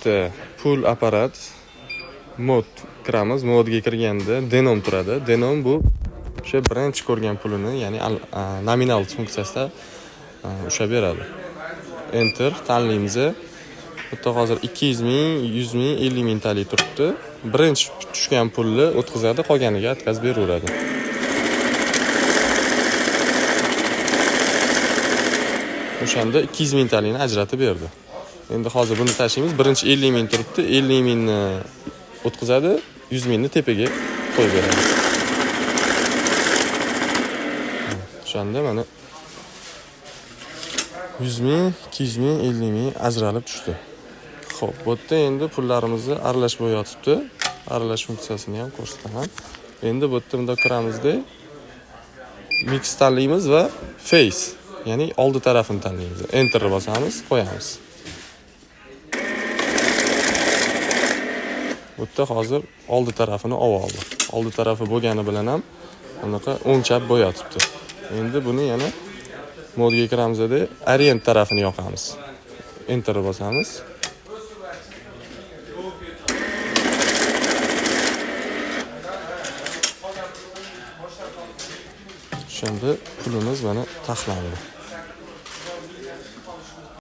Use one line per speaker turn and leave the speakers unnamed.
bitta pul apparat mod kiramiz. Modga kirganda denom turadi. Denom bu o'sha birinchi ko'rgan pulini, ya'ni nominal funksiyasida ushlab beradi. Enter tanlaymiz. Bu yerda hozir 200 ming, 100 ming, 50 mingtalik turibdi. Birinchi tushgan pulni o'tkazadi, qolganiga atkazib beraveradi. O'shanda 200 mingtalikni ajratib berdi. Endi hozir buni tashlaymiz. Birinchi 50 ming turibdi. 50 mingni o'tkazadi, 100 mingni tepaga qo'yib beradi. O'shanda mana 100 ming, 200 ming, 50 ming ajralib tushdi. Xo'p, bu yerda endi pullarimizni aralash bo'yotibdi. Aralash funksiyasini ham ko'rsataman. Endi bu yerda bunda kiramizda mix tanlaymiz va face, ya'ni oldi tarafini tanlaymiz. Enter bosamiz, qo'yamiz. Bu yerda hozir oldi tarafini oldi. Oldi tarafi bo'lgani bilan ham bunaqa o'ng chap bo'yotibdi. Endi buni yana modga kiramizda orient tarafini yoqamiz. Enter bosamiz. Shunda pulimiz mana taxlandi.